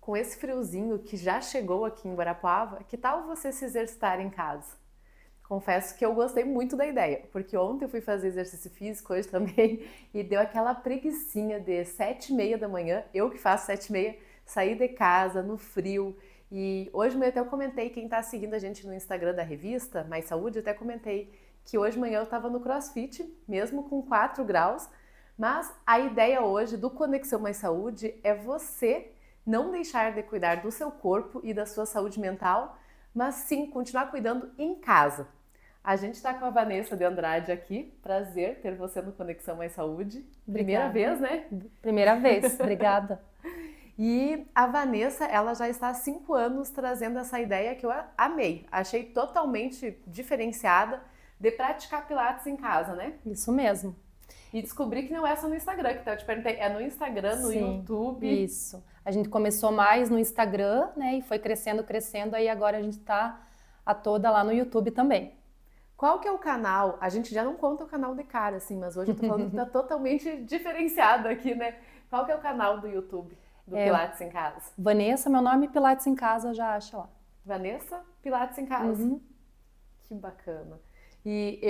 com esse friozinho que já chegou aqui em Guarapuava, que tal você se exercitar em casa? Confesso que eu gostei muito da ideia, porque ontem eu fui fazer exercício físico, hoje também, e deu aquela preguicinha de 7h30 da manhã, eu que faço 7h30, sair de casa no frio. E hoje de manhã até eu comentei, quem está seguindo a gente no Instagram da revista Mais Saúde, eu até comentei que hoje de manhã eu estava no CrossFit, mesmo com 4 graus, mas a ideia hoje do Conexão Mais Saúde é você não deixar de cuidar do seu corpo e da sua saúde mental, mas sim continuar cuidando em casa. A gente está com a Vanessa de Andrade aqui, prazer ter você no Conexão Mais Saúde. Primeira vez, né? Primeira vez, obrigada. E a Vanessa, ela já está há 5 anos trazendo essa ideia que eu amei. Achei totalmente diferenciada de praticar pilates em casa, né? Isso mesmo. E descobri que não é só no Instagram, que eu te perguntei, é no Instagram, no YouTube. Isso. A gente começou mais no Instagram, né? E foi crescendo, aí agora a gente tá a toda lá no YouTube também. Qual que é o canal? A gente já não conta o canal de cara, assim, mas hoje eu tô falando que tá totalmente diferenciado aqui, né? Qual que é o canal do YouTube do Pilates em Casa? Vanessa, meu nome, Pilates em Casa, já acha lá. Vanessa Pilates em Casa. Que bacana. E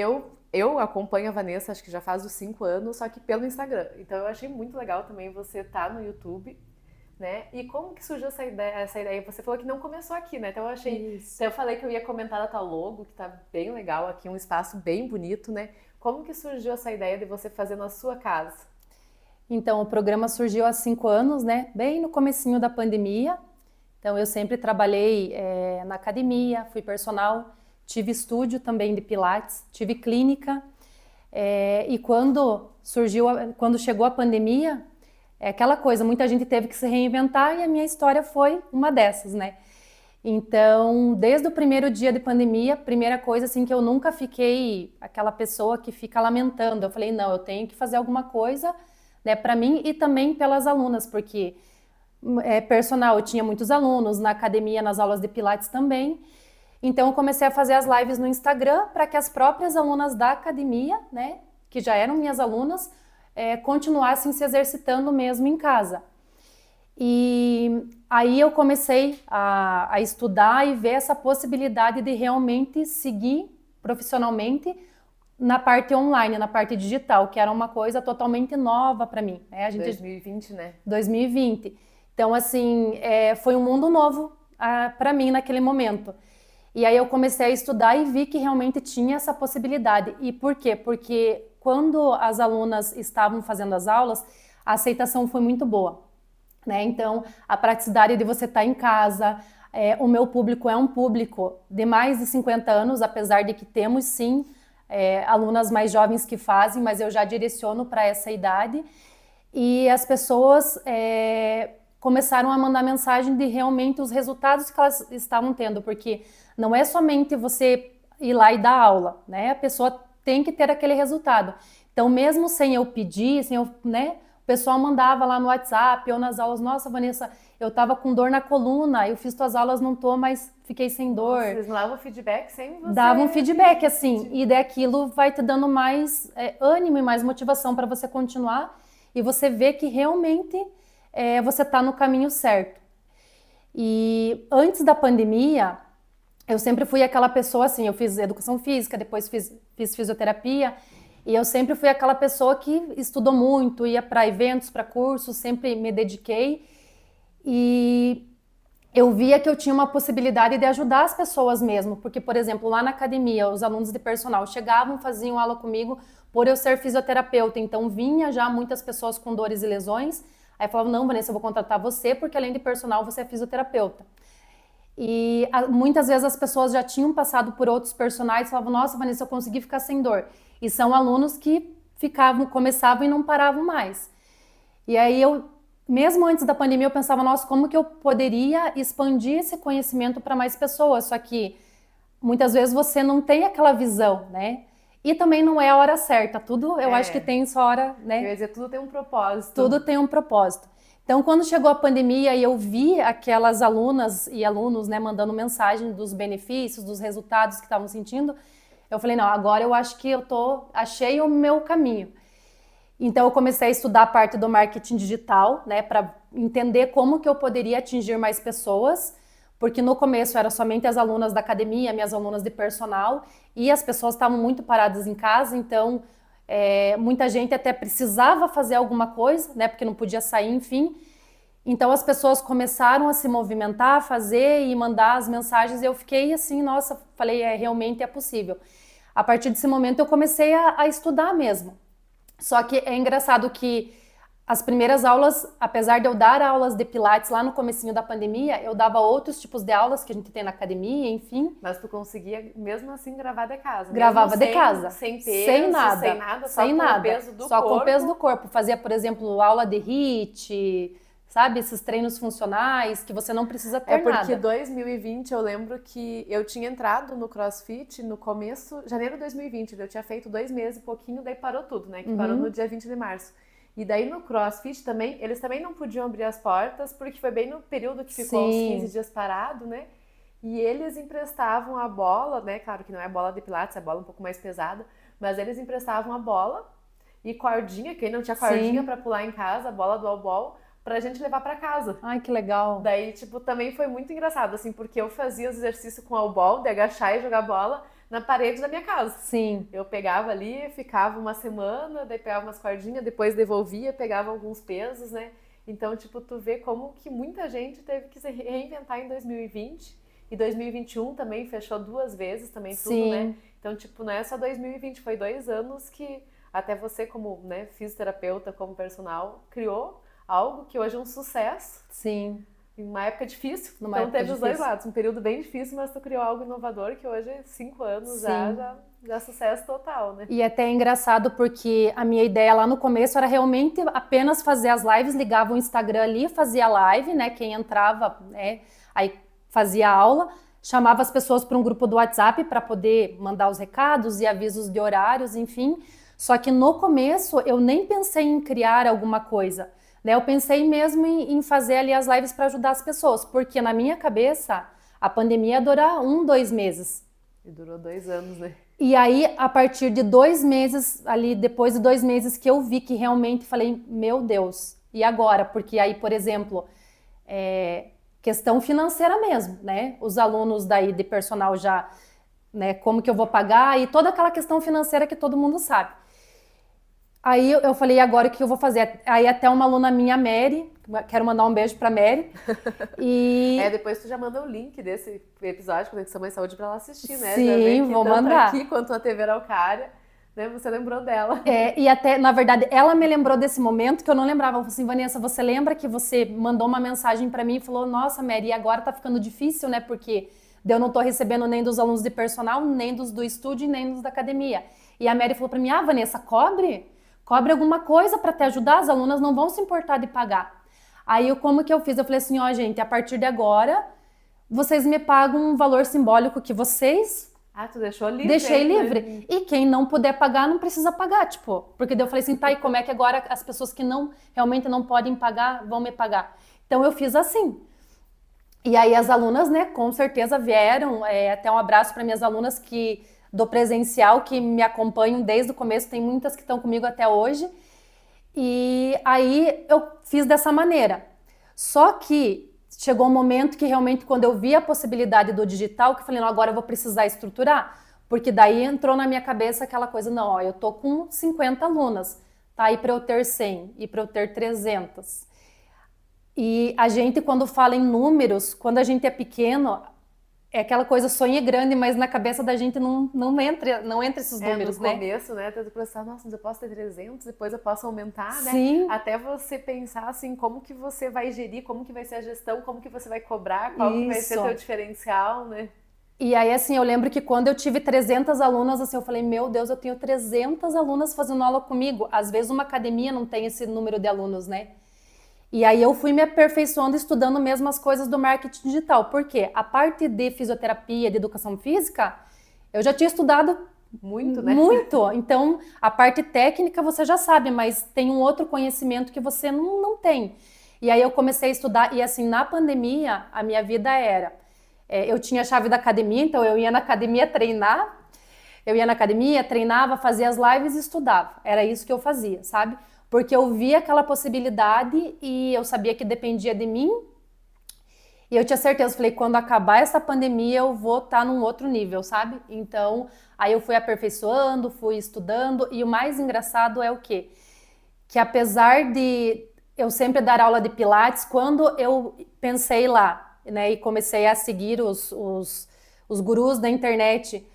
eu acompanho a Vanessa, acho que já faz os 5 anos, só que pelo Instagram. Então eu achei muito legal também você estar no YouTube, né? E como que surgiu essa ideia? Você falou que não começou aqui, né? Então eu achei... Então eu falei que eu ia comentar da tua logo, que tá bem legal aqui, um espaço bem bonito, né? Como que surgiu essa ideia de você fazer na sua casa? Então, o programa surgiu há 5 anos, né? Bem no comecinho da pandemia. Então, eu sempre trabalhei na academia, fui personal, tive estúdio também de Pilates, tive clínica. E quando chegou a pandemia, é aquela coisa, muita gente teve que se reinventar e a minha história foi uma dessas, né? Então, desde o primeiro dia de pandemia, primeira coisa assim que eu nunca fiquei aquela pessoa que fica lamentando. Eu falei, não, eu tenho que fazer alguma coisa, né, para mim e também pelas alunas, porque personal, eu tinha muitos alunos, na academia, nas aulas de Pilates também. Então, eu comecei a fazer as lives no Instagram para que as próprias alunas da academia, né, que já eram minhas alunas, continuassem se exercitando mesmo em casa. E aí eu comecei a estudar e ver essa possibilidade de realmente seguir profissionalmente na parte online, na parte digital, que era uma coisa totalmente nova para mim. 2020, né? 2020. Então, assim, foi um mundo novo para mim naquele momento. E aí eu comecei a estudar e vi que realmente tinha essa possibilidade. E por quê? Porque quando as alunas estavam fazendo as aulas, a aceitação foi muito boa, né? Então, a praticidade de você estar em casa, o meu público é um público de mais de 50 anos, apesar de que temos sim alunas mais jovens que fazem, mas eu já direciono para essa idade. E as pessoas começaram a mandar mensagem de realmente os resultados que elas estavam tendo, porque não é somente você ir lá e dar aula, né? A pessoa tem que ter aquele resultado. Então, mesmo sem eu pedir, né? O pessoal mandava lá no WhatsApp ou nas aulas, nossa, Vanessa, eu tava com dor na coluna, eu fiz tuas aulas, não tô, mas fiquei sem dor. Nossa, eles davam feedback sem você... Davam feedback, assim, e daquilo vai te dando mais ânimo e mais motivação para você continuar e você vê que realmente você tá no caminho certo. E antes da pandemia, eu sempre fui aquela pessoa assim, eu fiz educação física, depois fiz fisioterapia, e eu sempre fui aquela pessoa que estudou muito, ia para eventos, para cursos, sempre me dediquei. E eu via que eu tinha uma possibilidade de ajudar as pessoas mesmo, porque, por exemplo, lá na academia, os alunos de personal chegavam, faziam aula comigo, por eu ser fisioterapeuta, então vinha já muitas pessoas com dores e lesões, aí falavam, não, Vanessa, eu vou contratar você, porque além de personal, você é fisioterapeuta. E muitas vezes as pessoas já tinham passado por outros personagens e falavam, nossa, Vanessa, eu consegui ficar sem dor. E são alunos que começavam e não paravam mais. E aí mesmo antes da pandemia, eu pensava, nossa, como que eu poderia expandir esse conhecimento para mais pessoas? Só que muitas vezes você não tem aquela visão, né? E também não é a hora certa. Tudo, eu acho que tem sua hora, né? Eu ia dizer, tudo tem um propósito. Tudo tem um propósito. Então, quando chegou a pandemia e eu vi aquelas alunas e alunos, né, mandando mensagem dos benefícios, dos resultados que estavam sentindo, eu falei, não, agora eu acho que achei o meu caminho. Então eu comecei a estudar a parte do marketing digital, né, para entender como que eu poderia atingir mais pessoas, porque no começo era somente as alunas da academia, minhas alunas de personal, e as pessoas estavam muito paradas em casa, então muita gente até precisava fazer alguma coisa, né, porque não podia sair, enfim. Então as pessoas começaram a se movimentar, fazer e mandar as mensagens, e eu fiquei assim, nossa, falei, realmente é possível. A partir desse momento eu comecei a estudar mesmo. Só que é engraçado que as primeiras aulas, apesar de eu dar aulas de Pilates lá no comecinho da pandemia, eu dava outros tipos de aulas que a gente tem na academia, enfim. Mas tu conseguia, mesmo assim, gravar de casa? Gravava de casa. Sem peso, sem nada, só com o peso do corpo? Só com o peso do corpo. Fazia, por exemplo, aula de HIIT, sabe? Esses treinos funcionais que você não precisa ter nada. É porque 2020 eu lembro que eu tinha entrado no CrossFit no começo, janeiro de 2020, eu tinha feito 2 meses e pouquinho, daí parou tudo, né? Que parou no dia 20 de março. E daí no CrossFit também, eles também não podiam abrir as portas, porque foi bem no período que ficou uns 15 dias parado, né? E eles emprestavam a bola, né? Claro que não é bola de pilates, é bola um pouco mais pesada, mas eles emprestavam a bola e cordinha, quem não tinha cordinha pra pular em casa, a bola do wall-ball, pra gente levar pra casa. Ai, que legal. Daí, tipo, também foi muito engraçado, assim, porque eu fazia os exercícios com wall-ball, de agachar e jogar bola na parede da minha casa. Sim. Eu pegava ali, ficava uma semana, daí pegava umas cordinhas, depois devolvia, pegava alguns pesos, né? Então, tipo, tu vê como que muita gente teve que se reinventar em 2020. E 2021 também fechou 2 vezes, também tudo, Sim. né? Então, tipo, não é só 2020, foi 2 anos que até você como, né, fisioterapeuta, como personal, criou algo que hoje é um sucesso. Sim. Em uma época difícil, Numa então época teve os dois difícil. lados, um período bem difícil, mas tu criou algo inovador que hoje, 5 anos já é sucesso total, né? E até é engraçado porque a minha ideia lá no começo era realmente apenas fazer as lives, ligava o Instagram ali, fazia live, né? Quem entrava, né? Aí fazia aula, chamava as pessoas para um grupo do WhatsApp para poder mandar os recados e avisos de horários, enfim. Só que no começo eu nem pensei em criar alguma coisa, né? Eu pensei mesmo em fazer ali as lives para ajudar as pessoas, porque na minha cabeça a pandemia ia durar 1, 2 meses. E durou 2 anos, né? E aí, a partir de 2 meses, ali depois de 2 meses que eu vi que realmente falei, meu Deus, e agora? Porque aí, por exemplo, questão financeira mesmo, né? Os alunos daí de personal já, né, como que eu vou pagar e toda aquela questão financeira que todo mundo sabe. Aí eu falei, agora o que eu vou fazer? Aí até uma aluna minha, Mary, quero mandar um beijo pra Mary. E... depois tu já manda o link desse episódio, Conexão Mais Saúde, pra ela assistir, né? Sim, já vê que vou tanto mandar. aqui quanto na TV Araucária, né? Você lembrou dela. E até, na verdade, ela me lembrou desse momento que eu não lembrava. Ela falou assim, Vanessa, você lembra que você mandou uma mensagem pra mim e falou, nossa, Mary, e agora tá ficando difícil, né? Porque eu não tô recebendo nem dos alunos de personal, nem dos do estúdio, nem dos da academia. E a Mary falou pra mim, Vanessa, cobre alguma coisa para te ajudar, as alunas não vão se importar de pagar. Aí, como que eu fiz? Eu falei assim, gente, a partir de agora, vocês me pagam um valor simbólico que vocês... tu deixou livre? Deixei livre. E quem não puder pagar, não precisa pagar, tipo. Porque daí eu falei assim, e como é que agora as pessoas que realmente não podem pagar, vão me pagar? Então, eu fiz assim. E aí, as alunas, né, com certeza vieram, até um abraço para minhas alunas do presencial, que me acompanham desde o começo, tem muitas que estão comigo até hoje. E aí eu fiz dessa maneira. Só que chegou um momento que realmente, quando eu vi a possibilidade do digital, que eu falei, não, agora eu vou precisar estruturar. Porque daí entrou na minha cabeça aquela coisa, não, eu tô com 50 alunas, tá? E para eu ter 100, e para eu ter 300. E a gente, quando fala em números, quando a gente é pequeno, é aquela coisa, sonha grande, mas na cabeça da gente não entra esses números, né? No começo, né? Tu pensar, nossa, mas eu posso ter 300, depois eu posso aumentar, né? Sim. Até você pensar, assim, como que você vai gerir, como que vai ser a gestão, como que você vai cobrar, qual que vai ser o teu diferencial, né? E aí, assim, eu lembro que quando eu tive 300 alunas, assim, eu falei, meu Deus, eu tenho 300 alunas fazendo aula comigo. Às vezes uma academia não tem esse número de alunos, né? E aí eu fui me aperfeiçoando, estudando mesmo as coisas do marketing digital. Por quê? A parte de fisioterapia, de educação física, eu já tinha estudado muito, né? Muito. Então, a parte técnica você já sabe, mas tem um outro conhecimento que você não tem. E aí eu comecei a estudar, e assim, na pandemia, a minha vida era... eu tinha a chave da academia, então eu ia na academia treinar, treinava, fazia as lives e estudava. Era isso que eu fazia, sabe? porque eu vi aquela possibilidade e eu sabia que dependia de mim. E eu tinha certeza, falei, quando acabar essa pandemia eu vou estar num outro nível, sabe? Então, aí eu fui aperfeiçoando, fui estudando, e o mais engraçado é o quê? Que apesar de eu sempre dar aula de Pilates, quando eu pensei lá, né, e comecei a seguir os gurus da internet,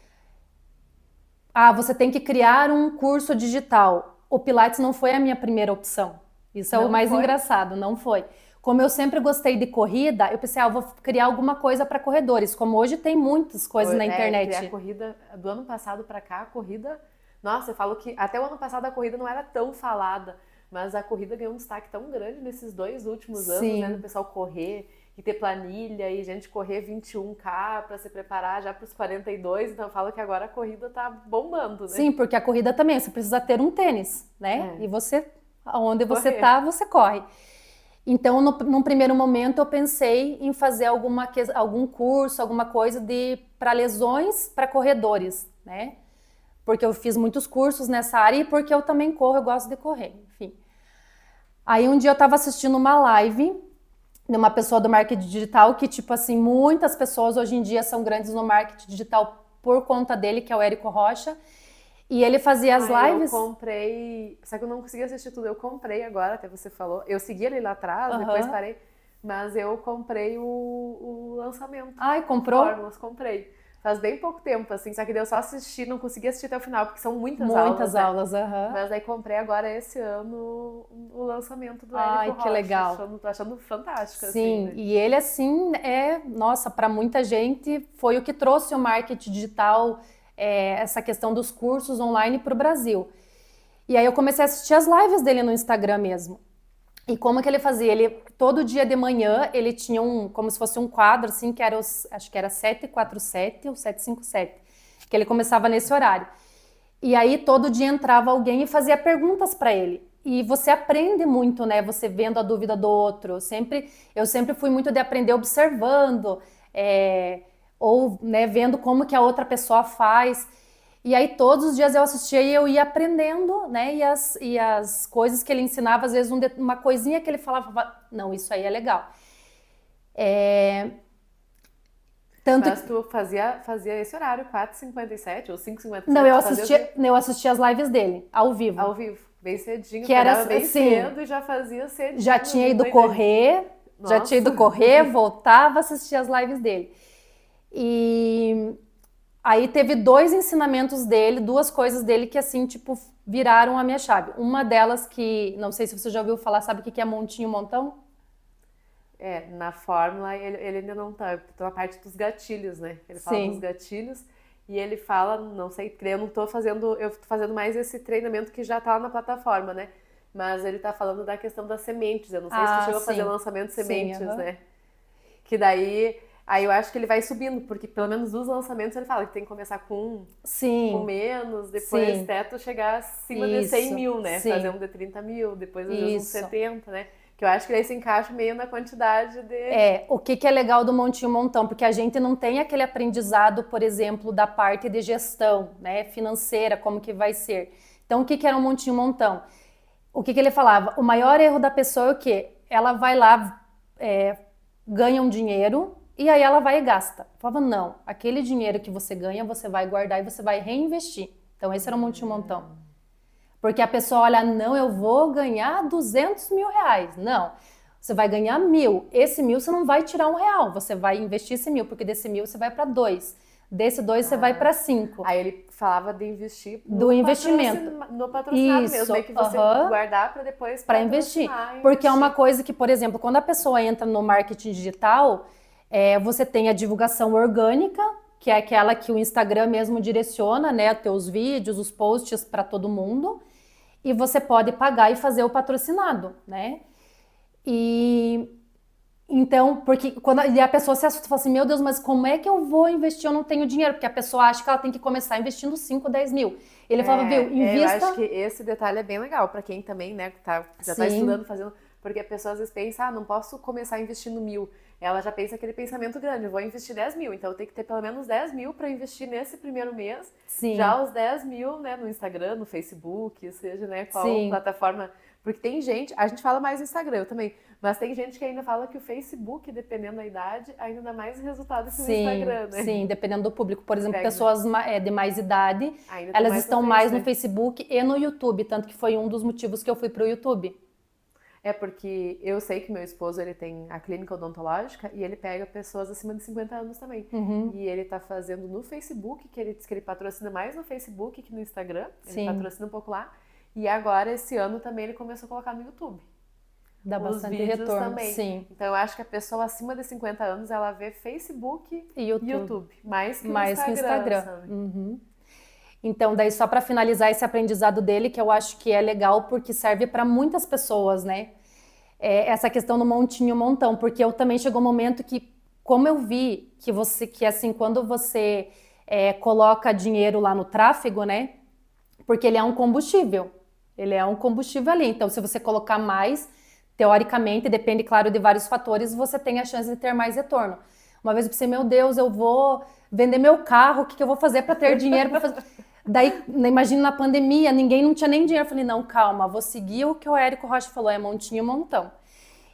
você tem que criar um curso digital. O Pilates não foi a minha primeira opção. Isso é o Não mais foi? engraçado, não foi. Como eu sempre gostei de corrida, eu pensei, eu vou criar alguma coisa para corredores. Como hoje tem muitas coisas na Que a internet. corrida do ano passado pra cá, a corrida, nossa, eu falo que até o ano passado a corrida não era tão falada, mas a corrida ganhou um destaque tão grande nesses 2 últimos anos, né, do Sim. pessoal correr e ter planilha e gente correr 21K pra se preparar já pros 42, então eu falo que agora a corrida tá bombando, né? Sim, porque a corrida também, você precisa ter um tênis, né? É, E você, onde você correr. tá, você corre. Então, num primeiro momento, eu pensei em fazer algum curso, alguma coisa para lesões para corredores, né? Porque eu fiz muitos cursos nessa área e porque eu também corro, eu gosto de correr, enfim. Aí um dia eu estava assistindo uma live de uma pessoa do marketing digital que, tipo assim, muitas pessoas hoje em dia são grandes no marketing digital por conta dele, que é o Érico Rocha. E ele fazia as Eu lives. comprei, só que eu não consegui assistir tudo, eu comprei agora, até você falou. Eu segui ele lá atrás, depois Aham. parei, mas eu comprei o lançamento. Ai, O comprou? Fórmulas, comprei. Faz bem pouco tempo, assim, só que daí eu só assisti, não consegui assistir até o final, porque são muitas aulas, Muitas né? aulas, aham. Mas aí comprei agora esse ano o lançamento do Érico Ai, que Rocha, legal. tô achando fantástico, assim, Sim, né? e ele assim nossa, para muita gente foi o que trouxe o marketing digital, essa questão dos cursos online para o Brasil. E aí eu comecei a assistir as lives dele no Instagram mesmo. E como que ele fazia? Ele todo dia de manhã ele tinha como se fosse um quadro assim que era acho que era 747 ou 757, que ele começava nesse horário. E aí todo dia entrava alguém e fazia perguntas para ele. E você aprende muito, né? Você vendo a dúvida do outro. Eu sempre fui muito de aprender observando, ou né, vendo como que a outra pessoa faz. E aí todos os dias eu assistia e eu ia aprendendo, né? E as coisas que ele ensinava, às vezes uma coisinha que ele falava, não, isso aí é legal. Tanto Mas tu fazia esse horário, 4h57 ou não, 5h57, tu fazia assim, eu assistia as lives dele, ao ao vivo. vivo, bem cedinho, Que era acordava bem assim, cedo e já fazia já cedinho, tinha ido mãe dele. correr, Nossa, voltava, assistia as lives dele. E aí teve dois ensinamentos dele, duas coisas dele que assim, tipo, viraram a minha chave. Uma delas que, não sei se você já ouviu falar, sabe o que é montinho montão? na fórmula ele ainda não tá na parte dos gatilhos, né? Ele fala dos Sim. gatilhos e ele fala, não sei, eu não tô fazendo, eu tô fazendo mais esse treinamento que já tá lá na plataforma, né? Mas ele tá falando da questão das sementes, eu não sei se tu Ah, chegou a fazer sim. lançamento de Sim, sementes, aham. né? Que daí, aí eu acho que ele vai subindo, porque pelo menos dos lançamentos ele fala que tem que começar com Sim, menos, depois sim. até tu chegar acima de 100 Isso, mil, né? Fazer um sim, de 30 mil, depois às vezes uns isso. 70, né? Que eu acho que daí se encaixa meio na quantidade de... O que que é legal do montinho montão? Porque a gente não tem aquele aprendizado, por exemplo, da parte de gestão, né, financeira, como que vai ser. Então, o que que era um montinho montão? O que que ele falava? O maior erro da pessoa é o quê? Ela vai lá, ganha um dinheiro e aí ela vai e gasta. Eu falava, não, aquele dinheiro que você ganha, você vai guardar e você vai reinvestir. Então, esse era o montinho montão. Porque a pessoa olha, não, eu vou ganhar 200 mil reais. Não, você vai ganhar 1.000. Esse 1.000 você não vai tirar R$ 1, você vai investir esse 1.000, porque desse 1.000 você vai para 2. Desse 2 você vai Ah, para 5. aí ele falava de investir Do investimento. no patrocinado mesmo, Isso, meio que você aham, guardar para depois para investir. patrocinar e Porque é uma investir. coisa que, por exemplo, quando a pessoa entra no marketing digital, você tem a divulgação orgânica, que é aquela que o Instagram mesmo direciona, né, teus vídeos, os posts para todo mundo. E você pode pagar e fazer o patrocinado, né? E então, porque e a pessoa se assusta e fala assim, meu Deus, mas como é que eu vou investir? Eu não tenho dinheiro, porque a pessoa acha que ela tem que começar investindo 5, 10 mil. Ele falava, viu, Eu acho invista. que esse detalhe é bem legal para quem também, né, já tá Sim, estudando, fazendo, porque a pessoa às vezes pensa, não posso começar investindo 1.000. Ela já pensa aquele pensamento grande, eu vou investir 10 mil, então eu tenho que ter pelo menos 10 mil para investir nesse primeiro mês. sim, Já os 10 mil, né, no Instagram, no Facebook, seja, né, qual sim, plataforma, Porque tem gente, a gente fala mais no Instagram, eu também, mas tem gente que ainda fala que o Facebook, dependendo da idade, ainda dá mais resultado que o Instagram, né? Sim, dependendo do público. Por exemplo, Pega. pessoas de mais idade, Ainda tem elas mais estão no mais Face, no né? Facebook e no YouTube, tanto que foi um dos motivos que eu fui pro YouTube. É porque eu sei que meu esposo, ele tem a clínica odontológica e ele pega pessoas acima de 50 anos também. E ele tá fazendo no Facebook, que ele diz que ele patrocina mais no Facebook que no Instagram. Ele Sim. patrocina um pouco lá. E agora, esse ano também, ele começou a colocar no YouTube. Dá Os bastante vídeos retorno, também. sim. Então eu acho que a pessoa acima de 50 anos, ela vê Facebook E e YouTube. Mais que o mais que o Instagram, Instagram. sabe? Então, daí só para finalizar esse aprendizado dele, que eu acho que é legal porque serve para muitas pessoas, né? Essa questão do montinho, montão, porque eu também chegou um momento que, como eu vi que assim, quando você coloca dinheiro lá no tráfego, né? Porque ele é um combustível ali. Então, se você colocar mais, teoricamente, depende, claro, de vários fatores, você tem a chance de ter mais retorno. Uma vez eu pensei, meu Deus, eu vou vender meu carro, o que eu vou fazer para ter dinheiro para fazer? Daí, imagina na pandemia, ninguém não tinha nem dinheiro. Eu falei, não, calma, vou seguir o que o Érico Rocha falou, é montinho, montão.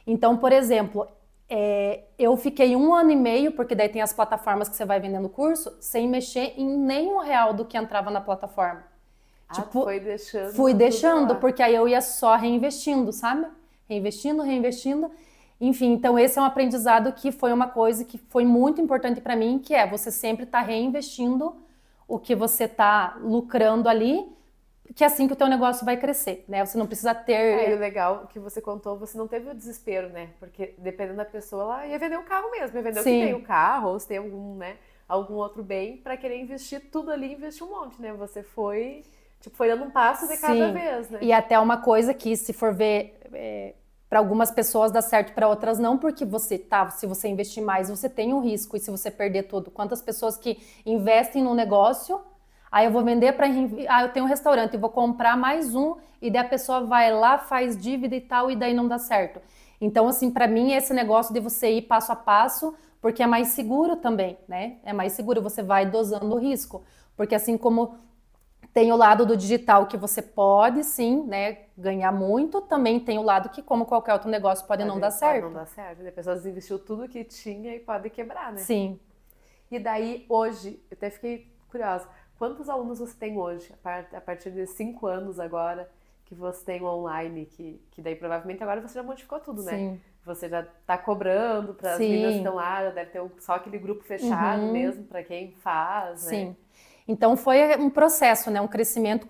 Então, por exemplo, eu fiquei 1 ano e meio, porque daí tem as plataformas que você vai vendendo curso, sem mexer em nenhum real do que entrava na plataforma. Tu foi deixando Fui tudo deixando, lá. porque aí eu ia só reinvestindo, sabe? Reinvestindo. Enfim, então esse é um aprendizado que foi uma coisa que foi muito importante para mim, que é você sempre estar reinvestindo o que você está lucrando ali, que é assim que o teu negócio vai crescer, né? Você não precisa ter... E o legal que você contou, você não teve o desespero, né? Porque dependendo da pessoa, ela ia vender o carro mesmo, ia vender o que Sim. tem o carro, ou se tem algum, né, algum outro bem, pra querer investir tudo ali, investir um monte, né? Você foi, tipo, foi dando um passo de cada vez, né? E até uma coisa que, se for ver, para algumas pessoas dá certo, para outras não, porque se você investir mais, você tem um risco, e se você perder tudo. Quantas pessoas que investem no negócio, aí eu vou vender eu tenho um restaurante, eu vou comprar mais um, e daí a pessoa vai lá, faz dívida e tal, e daí não dá certo. Então, assim, para mim, esse negócio de você ir passo a passo, porque é mais seguro também, né? É mais seguro, você vai dosando o risco. Porque assim como tem o lado do digital que você pode, sim, né, ganhar muito, também tem o lado que, como qualquer outro negócio, pode não dar certo. Pode não dar certo, né? A pessoa investiu tudo que tinha e pode quebrar, né? Sim. E daí, hoje, eu até fiquei curiosa, quantos alunos você tem hoje, a partir de 5 anos agora, que você tem online, que daí provavelmente agora você já modificou tudo, né? Sim. Você já tá cobrando para as meninas que estão lá, já deve ter só aquele grupo fechado mesmo para quem faz, né? Sim. Então foi um processo, né? Um crescimento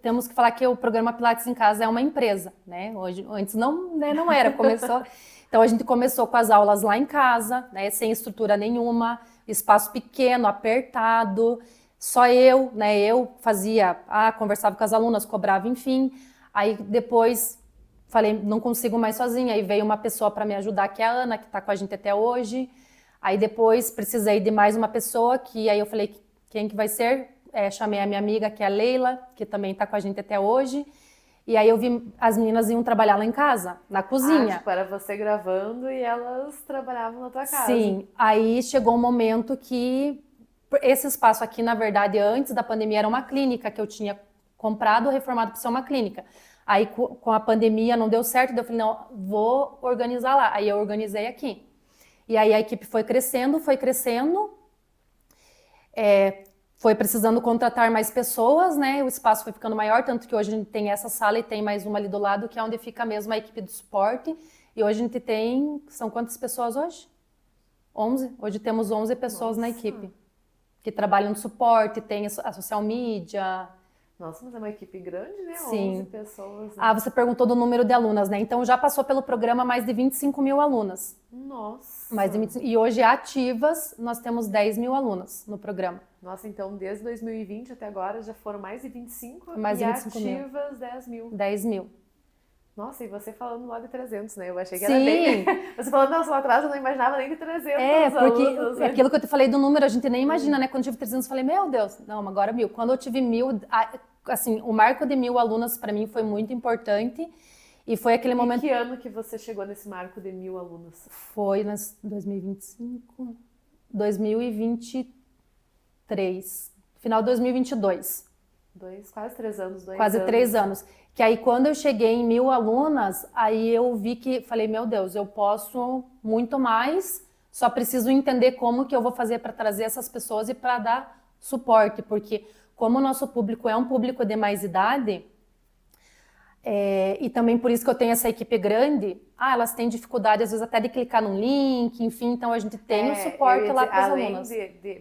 temos que falar que o programa Pilates em Casa é uma empresa, né? Hoje, antes não, né, não era, começou. Então a gente começou com as aulas lá em casa, né? Sem estrutura nenhuma, espaço pequeno, apertado, só eu, né? Eu fazia, conversava com as alunas, cobrava, enfim. Aí depois falei, não consigo mais sozinha. Aí veio uma pessoa para me ajudar, que é a Ana, que está com a gente até hoje. Aí depois precisei de mais uma pessoa, que aí eu falei, quem que vai ser? Chamei a minha amiga, que é a Leila, que também está com a gente até hoje. E aí eu vi as meninas iam trabalhar lá em casa, na cozinha. Tipo, era você gravando e elas trabalhavam na tua casa. Sim, aí chegou um momento que esse espaço aqui, na verdade, antes da pandemia, era uma clínica que eu tinha comprado, reformado para ser uma clínica. Aí com a pandemia não deu certo, daí eu falei, não, vou organizar lá. Aí eu organizei aqui. E aí a equipe foi crescendo, foi precisando contratar mais pessoas, né? O espaço foi ficando maior, tanto que hoje a gente tem essa sala e tem mais uma ali do lado, que é onde fica mesmo a equipe do suporte. E hoje a gente tem... São quantas pessoas hoje? 11. Hoje temos 11 pessoas na equipe que trabalham no suporte, tem a social media. Nossa, mas é uma equipe grande, né? Sim. 11 pessoas. Né? Você perguntou do número de alunas, né? Então já passou pelo programa mais de 25 mil alunas. Nossa! E hoje ativas nós temos 10 mil alunas no programa. Nossa, então desde 2020 até agora já foram mais de 25 mais de 25 ativas mil. 10 mil. 10 mil. Nossa, e você falando lá de 300, né? Eu achei que era bem... Você falando, nossa, lá atrás eu não imaginava nem de 300 porque alunos, né? Aquilo que eu te falei do número, a gente nem imagina, né? Quando eu tive 300, eu falei, meu Deus, não, agora 1000. Quando eu tive 1000, assim, o marco de 1000 alunas para mim foi muito importante. E foi aquele momento... que ano que você chegou nesse marco de 1000 alunos? Foi em 2025, 2023, final de 2022. Quase 3 anos, Quase 3 anos. Que aí quando eu cheguei em 1.000 alunas, aí eu vi que, falei, meu Deus, eu posso muito mais, só preciso entender como que eu vou fazer para trazer essas pessoas e para dar suporte, porque como o nosso público é um público de mais idade, e também por isso que eu tenho essa equipe grande, elas têm dificuldade às vezes até de clicar num link, enfim, então a gente tem o suporte lá para as alunas.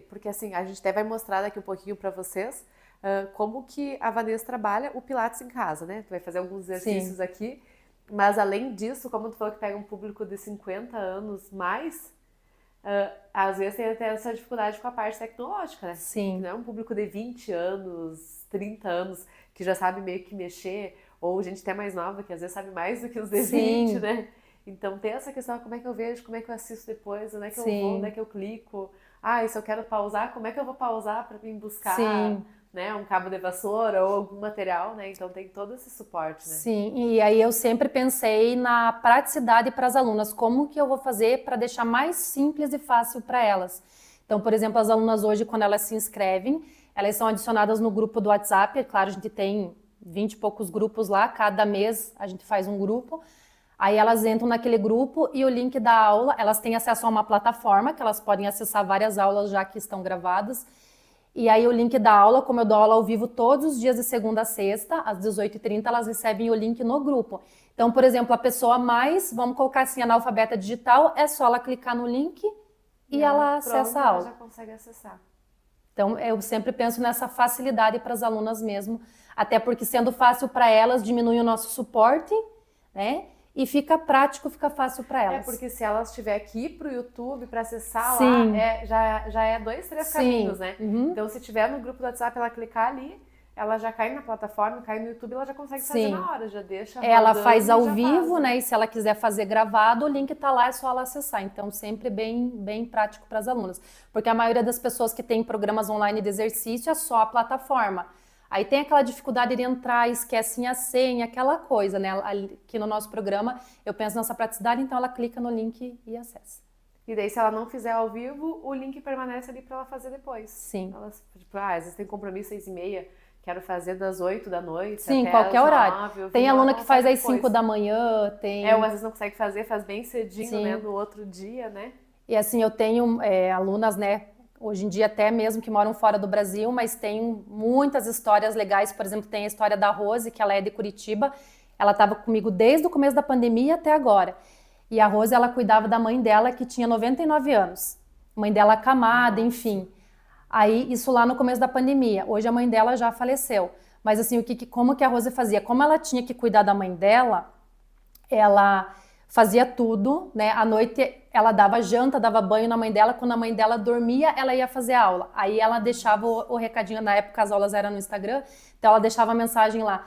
Porque assim, a gente até vai mostrar daqui um pouquinho para vocês como que a Vanessa trabalha o Pilates em casa, né? Tu vai fazer alguns exercícios aqui, mas além disso, como tu falou que pega um público de 50 anos mais, às vezes tem até essa dificuldade com a parte tecnológica, né? Sim. Não é um público de 20 anos, 30 anos, que já sabe meio que mexer, ou gente até mais nova, que às vezes sabe mais do que os de 20, né? Então tem essa questão, como é que eu vejo, como é que eu assisto depois, onde é que eu vou, onde é que eu clico, e se eu quero pausar, como é que eu vou pausar para mim buscar... Né, um cabo de vassoura ou algum material, né? Então tem todo esse suporte, né? Sim, e aí eu sempre pensei na praticidade para as alunas, como que eu vou fazer para deixar mais simples e fácil para elas. Então, por exemplo, as alunas hoje, quando elas se inscrevem, elas são adicionadas no grupo do WhatsApp, claro, a gente tem 20 e poucos grupos lá, cada mês a gente faz um grupo, aí elas entram naquele grupo e o link da aula, elas têm acesso a uma plataforma, que elas podem acessar várias aulas já que estão gravadas. E aí o link da aula, como eu dou aula ao vivo todos os dias de segunda a sexta, às 18h30, elas recebem o link no grupo. Então, por exemplo, a pessoa mais, vamos colocar assim, analfabeta digital, é só ela clicar no link e ela acessa a aula. Ela já consegue acessar. Então, eu sempre penso nessa facilidade para as alunas mesmo, até porque sendo fácil para elas, diminui o nosso suporte, né? E fica prático, fica fácil para elas. Porque se elas tiver aqui pro YouTube para acessar Sim. lá, já é 2, 3 caminhos, né? Uhum. Então se tiver no grupo do WhatsApp, ela clicar ali, ela já cai na plataforma, cai no YouTube, ela já consegue fazer na hora, já deixa ela faz ao e vivo, faz, né? E se ela quiser fazer gravado, o link tá lá, é só ela acessar. Então sempre bem prático para as alunas. Porque a maioria das pessoas que tem programas online de exercício é só a plataforma. Aí tem aquela dificuldade de entrar, esquecem a senha, aquela coisa, né? Aqui no nosso programa, eu penso nessa praticidade, então ela clica no link e acessa. E daí, se ela não fizer ao vivo, o link permanece ali para ela fazer depois. Sim. Ela, tipo, às vezes tem compromisso 6h30, quero fazer das 8 da noite Sim, até qualquer as horário. 9, tem aluna que faz às 5 da manhã, tem... ou às vezes não consegue fazer, faz bem cedinho, né? No outro dia, né? E assim, eu tenho alunas, né? Hoje em dia até mesmo que moram fora do Brasil, mas tem muitas histórias legais. Por exemplo, tem a história da Rose, que ela é de Curitiba. Ela estava comigo desde o começo da pandemia até agora. E a Rose, ela cuidava da mãe dela, que tinha 99 anos. Mãe dela acamada, enfim. Aí, isso lá no começo da pandemia. Hoje a mãe dela já faleceu. Mas assim, como que a Rose fazia? Como ela tinha que cuidar da mãe dela, ela fazia tudo, né? À noite ela dava janta, dava banho na mãe dela. Quando a mãe dela dormia, ela ia fazer aula. Aí ela deixava o recadinho, na época as aulas eram no Instagram, então ela deixava a mensagem lá: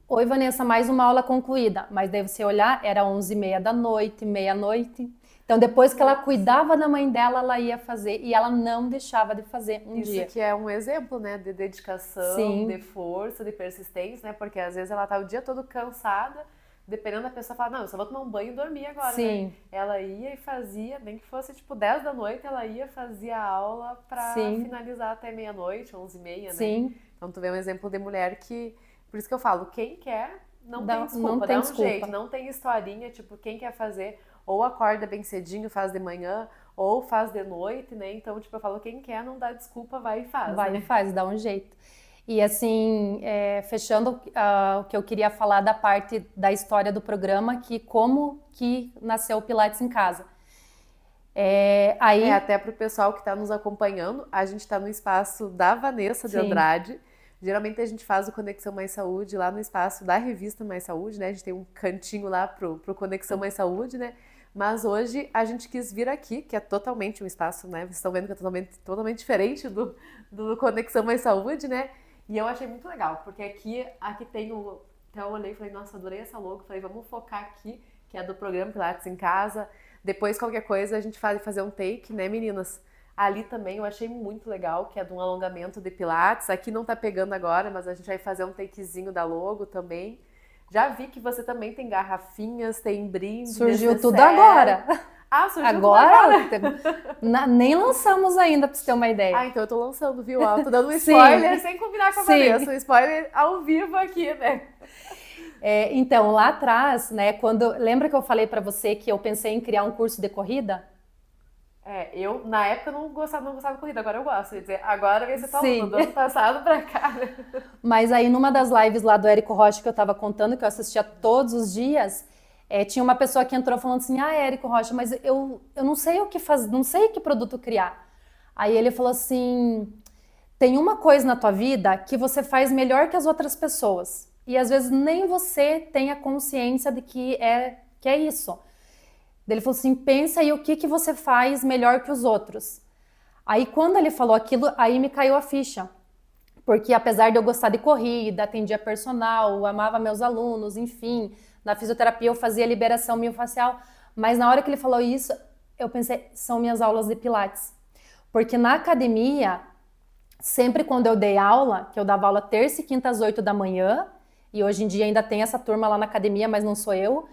oi Vanessa, mais uma aula concluída. Mas daí você olhar, era 11h30 da noite, meia-noite. Então depois que ela cuidava da mãe dela, ela ia fazer, e ela não deixava de fazer dia. Isso que é um exemplo, né, de dedicação, de força, de persistência, né? Porque às vezes ela tá o dia todo cansada, dependendo da pessoa, fala, não, eu só vou tomar um banho e dormir agora, né? Ela ia e fazia, nem que fosse tipo 10 da noite, ela ia fazer a aula pra finalizar até meia-noite, 11h30, né? Então tu vê um exemplo de mulher que, por isso que eu falo, quem quer, não tem desculpa, dá um jeito, não tem historinha, tipo, quem quer fazer, ou acorda bem cedinho, faz de manhã, ou faz de noite, né? Então, tipo, eu falo, quem quer, não dá desculpa, vai e faz, vai e faz, dá um jeito. E assim, fechando o que eu queria falar da parte da história do programa, que como que nasceu o Pilates em Casa. Até para o pessoal que está nos acompanhando, a gente está no espaço da Vanessa de Andrade. Geralmente a gente faz o Conexão Mais Saúde lá no espaço da revista Mais Saúde, né? A gente tem um cantinho lá pro Conexão Mais Saúde, né? Mas hoje a gente quis vir aqui, que é totalmente um espaço, né? Vocês estão vendo que é totalmente diferente do Conexão Mais Saúde, né? E eu achei muito legal, porque aqui tem o... Então eu olhei e falei, nossa, adorei essa logo. Falei, vamos focar aqui, que é do programa Pilates em Casa. Depois, qualquer coisa, a gente vai fazer um take, né, meninas? Ali também eu achei muito legal, que é de um alongamento de Pilates. Aqui não tá pegando agora, mas a gente vai fazer um takezinho da logo também. Já vi que você também tem garrafinhas, tem brinde. Surgiu tudo agora. Surgiu agora? Tudo agora? Nem lançamos ainda, pra você ter uma ideia. Então eu tô lançando, viu? Tô dando um spoiler sem combinar com a Vanessa. Um spoiler ao vivo aqui, né? Então, lá atrás, né, lembra que eu falei pra você que eu pensei em criar um curso de corrida? Eu na época não gostava de corrida, agora eu gosto. Quer dizer, agora vem ser tua aluna, Sim. do ano passado pra cá, né? Mas aí numa das lives lá do Érico Rocha que eu tava contando, que eu assistia todos os dias, tinha uma pessoa que entrou falando assim, Érico Rocha, mas eu não sei o que fazer, não sei que produto criar. Aí ele falou assim, tem uma coisa na tua vida que você faz melhor que as outras pessoas. E às vezes nem você tem a consciência de que é isso. Ele falou assim, pensa aí o que você faz melhor que os outros. Aí quando ele falou aquilo, aí me caiu a ficha. Porque apesar de eu gostar de corrida, atendia personal, amava meus alunos, enfim, na fisioterapia eu fazia liberação miofascial, mas na hora que ele falou isso, eu pensei, são minhas aulas de pilates. Porque na academia, sempre quando eu dei aula, que eu dava aula terça e quinta às 8 da manhã, e hoje em dia ainda tem essa turma lá na academia, mas não sou eu,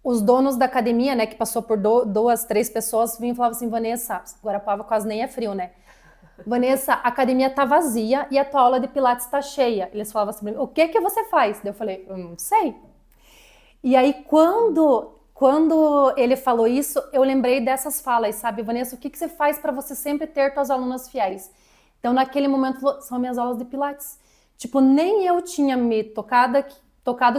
os donos da academia, né, que passou por duas, três pessoas, vinham e falavam assim, Vanessa, Guarapuava quase nem é frio, né? Vanessa, a academia tá vazia e a tua aula de pilates tá cheia. Eles falavam assim pra mim, o que você faz? Daí eu falei, eu não sei. E aí, quando ele falou isso, eu lembrei dessas falas, sabe? Vanessa, o que você faz para você sempre ter tuas alunas fiéis? Então, naquele momento, são minhas aulas de pilates. Tipo, nem eu tinha me tocado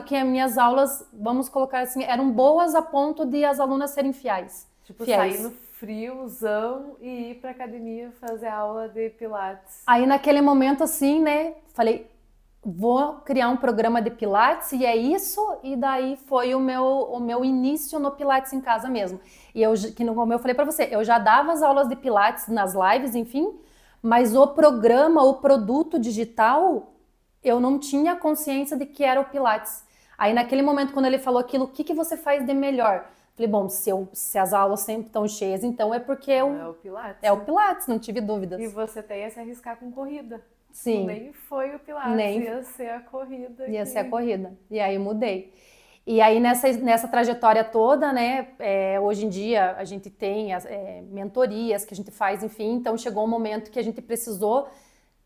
que as minhas aulas, vamos colocar assim, eram boas a ponto de as alunas serem fiéis. Tipo, sair no friozão e ir pra academia fazer aula de pilates. Aí naquele momento assim, né, falei, vou criar um programa de pilates e é isso, e daí foi o meu início no pilates em casa mesmo. E como eu falei pra você, eu já dava as aulas de pilates nas lives, enfim, mas o programa, o produto digital, eu não tinha consciência de que era o pilates. Aí naquele momento, quando ele falou aquilo, o que você faz de melhor? Falei, bom, se as aulas sempre estão cheias, então é porque é o Pilates. É o Pilates, não tive dúvidas. E você tem a se arriscar com corrida. Sim. Nem foi o Pilates, ia ser a corrida. Ia ser a corrida. E aí mudei. E aí nessa trajetória toda, né, hoje em dia a gente tem mentorias que a gente faz, enfim, então chegou um momento que a gente precisou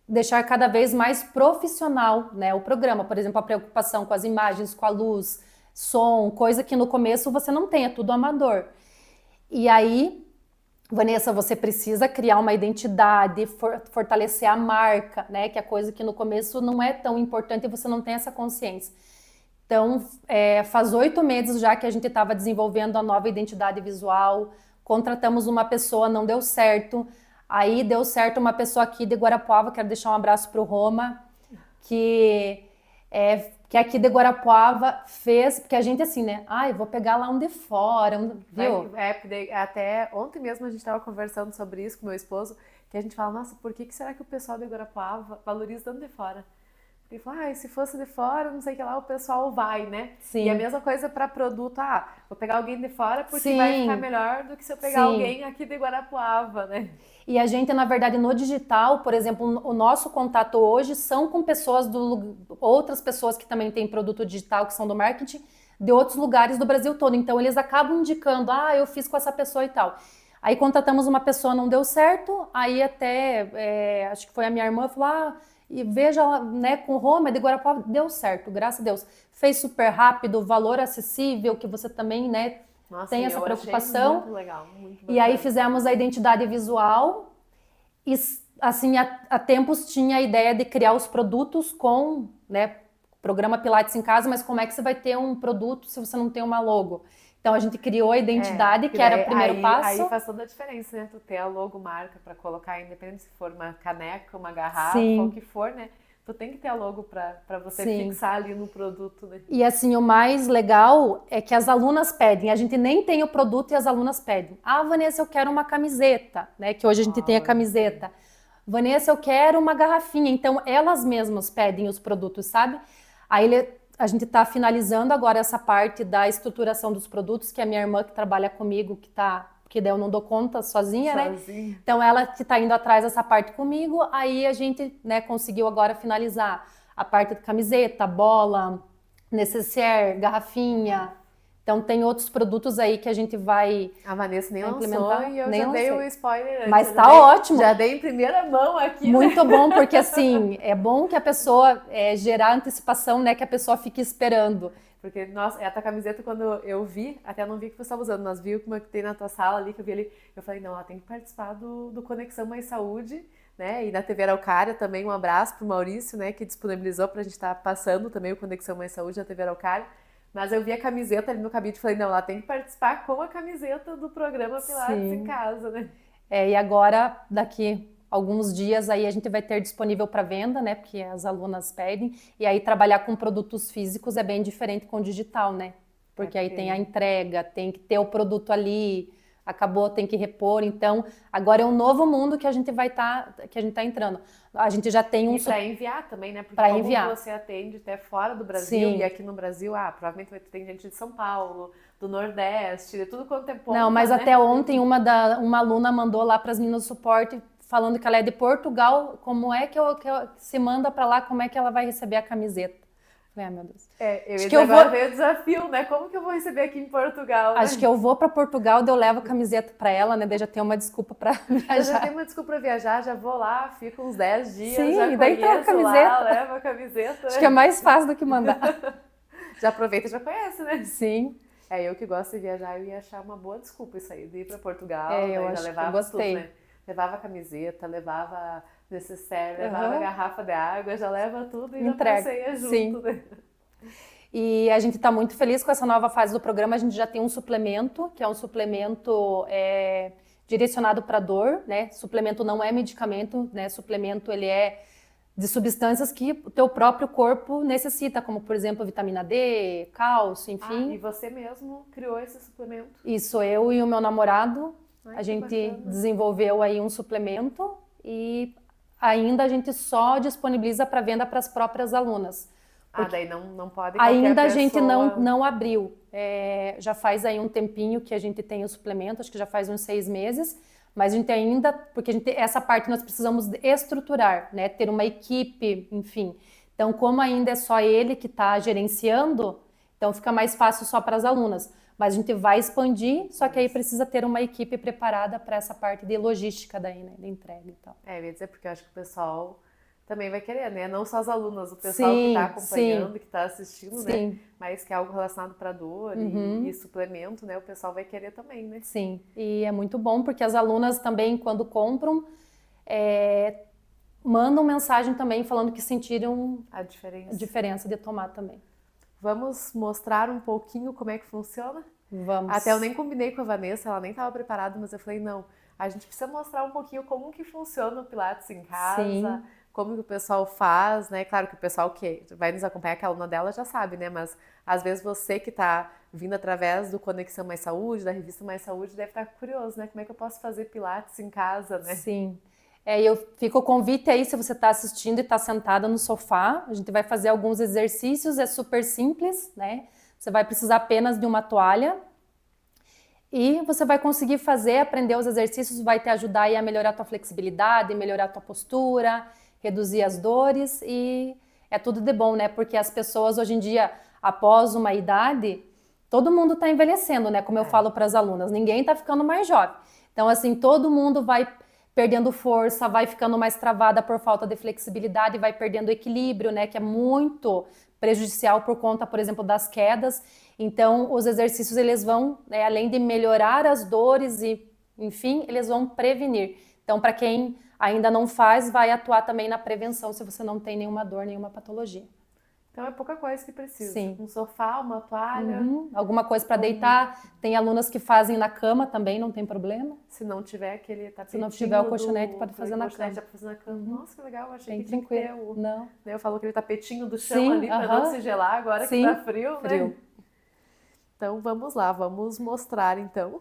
deixar cada vez mais profissional, né, o programa, por exemplo, a preocupação com as imagens, com a luz, som, coisa que no começo você não tem, é tudo amador. E aí, Vanessa, você precisa criar uma identidade, fortalecer a marca, né? Que é coisa que no começo não é tão importante e você não tem essa consciência. Então, faz 8 meses já que a gente estava desenvolvendo a nova identidade visual, contratamos uma pessoa, não deu certo. Aí deu certo uma pessoa aqui de Guarapuava, quero deixar um abraço para o Roma, que aqui de Guarapuava fez, porque a gente assim, né? Ai, vou pegar lá um de fora, viu? Até ontem mesmo a gente estava conversando sobre isso com meu esposo, que a gente fala, nossa, por que será que o pessoal de Guarapuava valoriza tanto de fora? Ele fala, se fosse de fora, não sei o que lá, o pessoal vai, né? Sim. E a mesma coisa para produto, vou pegar alguém de fora porque Sim. vai ficar melhor do que se eu pegar alguém aqui de Guarapuava, né? E a gente, na verdade, no digital, por exemplo, o nosso contato hoje são com pessoas outras pessoas que também têm produto digital, que são do marketing, de outros lugares do Brasil todo. Então, eles acabam indicando, eu fiz com essa pessoa e tal. Aí, contratamos uma pessoa, não deu certo, aí até, acho que foi a minha irmã, falou, e veja, né, com Roma, de Guarapuava, deu certo, graças a Deus. Fez super rápido, valor acessível, que você também, né, nossa, tem essa preocupação. Muito legal, muito e aí fizemos a identidade visual e assim há tempos tinha a ideia de criar os produtos com, né, programa Pilates em casa, mas como é que você vai ter um produto se você não tem uma logo? Então a gente criou a identidade, que era o primeiro passo. Aí faz toda a diferença, né? Tu ter a logo marca para colocar, independente se for uma caneca, uma garrafa, ou o que for, né? Tu tem que ter a logo para você fixar ali no produto, né? E assim, o mais legal é que as alunas pedem, a gente nem tem o produto e as alunas pedem. Vanessa, eu quero uma camiseta, né? Que hoje a gente tem a camiseta. Vanessa, eu quero uma garrafinha. Então, elas mesmas pedem os produtos, sabe? Aí a gente está finalizando agora essa parte da estruturação dos produtos, que é a minha irmã que trabalha comigo, porque daí eu não dou conta sozinha, né? Então ela que está indo atrás dessa parte comigo, aí a gente, né, conseguiu agora finalizar a parte de camiseta, bola, necessaire, garrafinha, Então tem outros produtos aí que a gente vai A Vanessa nem lançou implementar. e eu Nem já dei lancei. o spoiler antes. Mas Eu tá já dei- ótimo. Já dei em primeira mão aqui, né? Muito bom, porque assim, é bom que a pessoa gerar antecipação, né? Que a pessoa fique esperando. Porque, nossa, essa camiseta, quando eu vi, até não vi que você estava usando, nós viu como é que tem na tua sala ali, que eu vi ali, eu falei, não, ela tem que participar do Conexão Mais Saúde, né? E na TV Araucária também, um abraço pro Maurício, né, que disponibilizou pra gente estar passando também o Conexão Mais Saúde na TV Araucária. Mas eu vi a camiseta ali no cabide e falei, não, ela tem que participar com a camiseta do programa Pilates em Casa, né? E agora, daqui alguns dias, aí a gente vai ter disponível para venda, né? Porque as alunas pedem. E aí trabalhar com produtos físicos é bem diferente com o digital, né? Porque aí tem a entrega, tem que ter o produto ali, acabou, tem que repor. Então, agora é um novo mundo que a gente que a gente tá entrando. A gente já tem um... E para enviar também, né? Porque pra como enviar. você atende até fora do Brasil Sim. e aqui no Brasil, provavelmente vai ter gente de São Paulo, do Nordeste, de tudo quanto é ponto. Não, mas né? até ontem uma aluna mandou lá para as meninas do suporte falando que ela é de Portugal, como é que se manda para lá, como é que ela vai receber a camiseta? Falei, meu Deus. Acho que agora veio o desafio, né? Como que eu vou receber aqui em Portugal? Acho que eu vou para Portugal, daí eu levo a camiseta para ela, né? Daí já tem uma desculpa para viajar. Eu já tenho uma desculpa para viajar, já vou lá, fico uns 10 dias, Sim, já e daí tem a conheço camiseta. lá, levo a camiseta. Acho que é mais fácil do que mandar. Já aproveita e já conhece, né? Sim. Eu que gosto de viajar, eu ia achar uma boa desculpa isso aí, de ir para Portugal, eu acho já que levava eu gostei. tudo, né? Levava camiseta, levava necessaire, levava garrafa de água, já leva tudo e Entrega. já passeia junto, Sim. né? E a gente está muito feliz com essa nova fase do programa. A gente já tem um suplemento, que é um suplemento direcionado para dor, né? Suplemento não é medicamento, né? Suplemento ele é de substâncias que o teu próprio corpo necessita, como por exemplo vitamina D, cálcio, enfim. E você mesmo criou esse suplemento? Isso, eu e o meu namorado, a gente bacana. desenvolveu aí um suplemento e ainda a gente só disponibiliza para venda para as próprias alunas. Daí não pode Ainda a pessoa... gente não abriu. Já faz aí um tempinho que a gente tem o suplemento, acho que já faz uns 6 meses, mas a gente ainda, porque essa parte nós precisamos estruturar, né? Ter uma equipe, enfim. Então, como ainda é só ele que está gerenciando, então fica mais fácil só para as alunas. Mas a gente vai expandir, só que aí precisa ter uma equipe preparada para essa parte de logística daí, né? De entrega e tal. Eu ia dizer, porque eu acho que o pessoal também vai querer, né? Não só as alunas, o pessoal que está acompanhando, que está assistindo, né? Mas que é algo relacionado para dor e suplemento, né? O pessoal vai querer também, né? Sim, e é muito bom porque as alunas também, quando compram, mandam mensagem também falando que sentiram a diferença de tomar também. Vamos mostrar um pouquinho como é que funciona? Vamos. Até eu nem combinei com a Vanessa, ela nem estava preparada, mas eu falei, não, a gente precisa mostrar um pouquinho como que funciona o Pilates em casa, Sim. como que o pessoal faz, né? Claro que o pessoal que vai nos acompanhar, que é a aluna dela, já sabe, né? Mas às vezes você que está vindo através do Conexão Mais Saúde, da revista Mais Saúde, deve estar curioso, né? Como é que eu posso fazer Pilates em casa, né? Sim. Eu fico o convite aí, se você está assistindo e está sentada no sofá, a gente vai fazer alguns exercícios, é super simples, né? Você vai precisar apenas de uma toalha e você vai conseguir aprender os exercícios, vai te ajudar aí a melhorar a tua flexibilidade, melhorar a tua postura, reduzir as dores e é tudo de bom, né? Porque as pessoas hoje em dia, após uma idade, todo mundo está envelhecendo, né? Como eu falo para as alunas, ninguém está ficando mais jovem. Então, assim, todo mundo vai perdendo força, vai ficando mais travada por falta de flexibilidade, vai perdendo equilíbrio, né? Que é muito prejudicial por conta, por exemplo, das quedas. Então, os exercícios, eles vão, além de melhorar as dores e, enfim, eles vão prevenir. Então, para quem ainda não faz, vai atuar também na prevenção se você não tem nenhuma dor, nenhuma patologia. Então é pouca coisa que precisa. Sim. Um sofá, uma toalha. Alguma coisa para deitar. Tem alunas que fazem na cama também, não tem problema. Se não tiver aquele tapetinho. Se não tiver o colchonete, pode fazer na cama. Dá pra fazer na cama. Nossa, que legal. Achei Bem que tinha que ter tranquilo. Não. Eu falo aquele tapetinho do chão ali para não se gelar agora que tá frio, né? Frio. Então vamos lá, vamos mostrar então.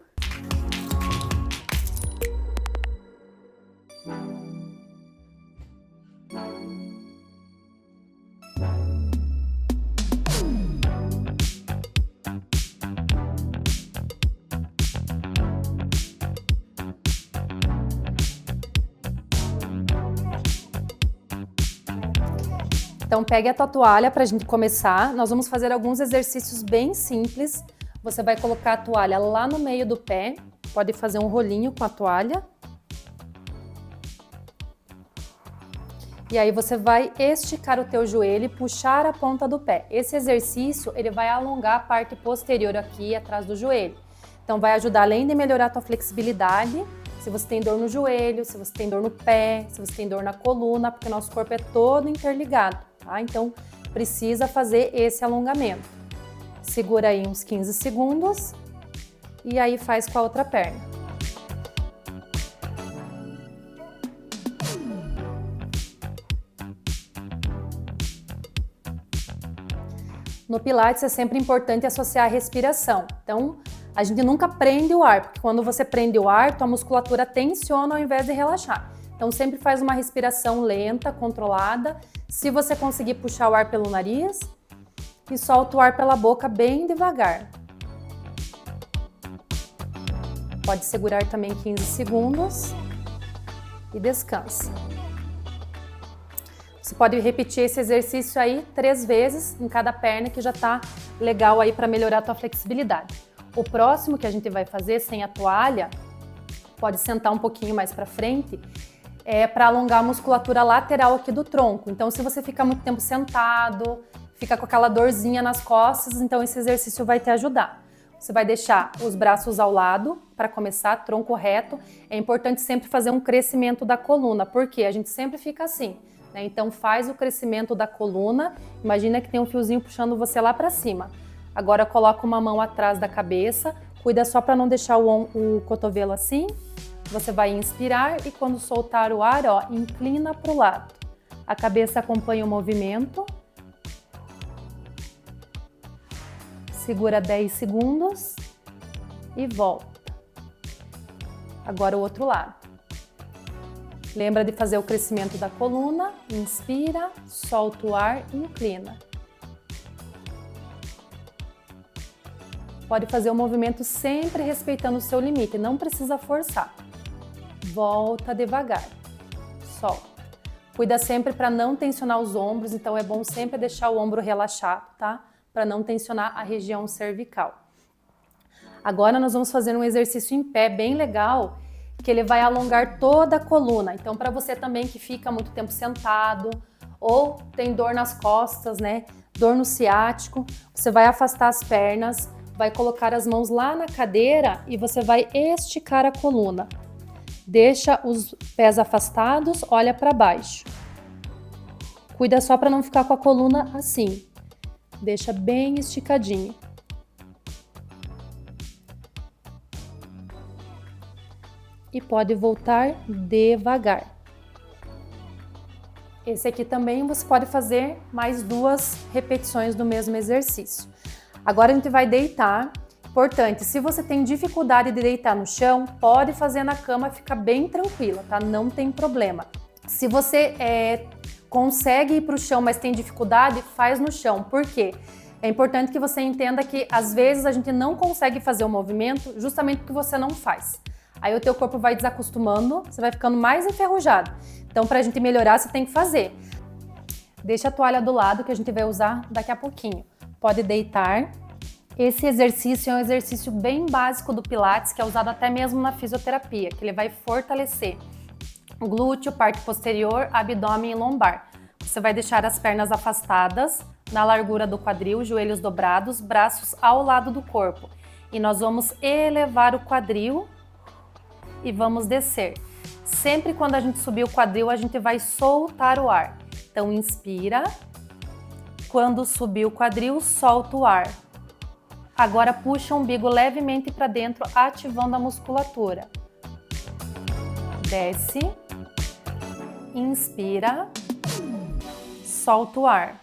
Então pegue a tua toalha para a gente começar. Nós vamos fazer alguns exercícios bem simples. Você vai colocar a toalha lá no meio do pé, pode fazer um rolinho com a toalha. E aí você vai esticar o teu joelho e puxar a ponta do pé. Esse exercício, ele vai alongar a parte posterior aqui, atrás do joelho. Então vai ajudar, além de melhorar a tua flexibilidade, se você tem dor no joelho, se você tem dor no pé, se você tem dor na coluna, porque nosso corpo é todo interligado, tá? Então precisa fazer esse alongamento. Segura aí uns 15 segundos e aí faz com a outra perna. No Pilates é sempre importante associar a respiração. Então, a gente nunca prende o ar, porque quando você prende o ar, tua musculatura tensiona ao invés de relaxar. Então, sempre faz uma respiração lenta, controlada. Se você conseguir puxar o ar pelo nariz, e solta o ar pela boca bem devagar. Pode segurar também 15 segundos e descansa. Você pode repetir esse exercício aí 3 vezes em cada perna, que já tá legal aí para melhorar a tua flexibilidade. O próximo que a gente vai fazer sem a toalha, pode sentar um pouquinho mais para frente, é para alongar a musculatura lateral aqui do tronco. Então, se você fica muito tempo sentado, fica com aquela dorzinha nas costas, então esse exercício vai te ajudar. Você vai deixar os braços ao lado para começar, tronco reto. É importante sempre fazer um crescimento da coluna, porque a gente sempre fica assim. Então faz o crescimento da coluna, imagina que tem um fiozinho puxando você lá para cima. Agora coloca uma mão atrás da cabeça, cuida só para não deixar o cotovelo assim. Você vai inspirar e quando soltar o ar, ó, inclina para o lado. A cabeça acompanha o movimento. Segura 10 segundos e volta. Agora o outro lado. Lembra de fazer o crescimento da coluna, inspira, solta o ar e inclina. Pode fazer o movimento sempre respeitando o seu limite, não precisa forçar. Volta devagar, solta. Cuida sempre para não tensionar os ombros, então é bom sempre deixar o ombro relaxado, tá? Para não tensionar a região cervical. Agora nós vamos fazer um exercício em pé bem legal, que ele vai alongar toda a coluna. Então, para você também que fica muito tempo sentado ou tem dor nas costas, né? Dor no ciático, você vai afastar as pernas, vai colocar as mãos lá na cadeira e você vai esticar a coluna. Deixa os pés afastados, olha para baixo. Cuida só para não ficar com a coluna assim. Deixa bem esticadinho. E pode voltar devagar. Esse aqui também você pode fazer mais 2 repetições do mesmo exercício. Agora a gente vai deitar. Importante, se você tem dificuldade de deitar no chão, pode fazer na cama, fica bem tranquila, tá? Não tem problema. Se você consegue ir para o chão, mas tem dificuldade, faz no chão. Por quê? É importante que você entenda que às vezes a gente não consegue fazer o movimento justamente porque você não faz. Aí o teu corpo vai desacostumando, você vai ficando mais enferrujado. Então, para a gente melhorar, você tem que fazer. Deixa a toalha do lado que a gente vai usar daqui a pouquinho. Pode deitar. Esse exercício é um exercício bem básico do Pilates, que é usado até mesmo na fisioterapia, que ele vai fortalecer o glúteo, parte posterior, abdômen e lombar. Você vai deixar as pernas afastadas, na largura do quadril, joelhos dobrados, braços ao lado do corpo. E nós vamos elevar o quadril e vamos descer. Sempre quando a gente subir o quadril, a gente vai soltar o ar. Então, inspira. Quando subir o quadril, solta o ar. Agora, puxa o umbigo levemente para dentro, ativando a musculatura. Desce. Inspira. Solta o ar.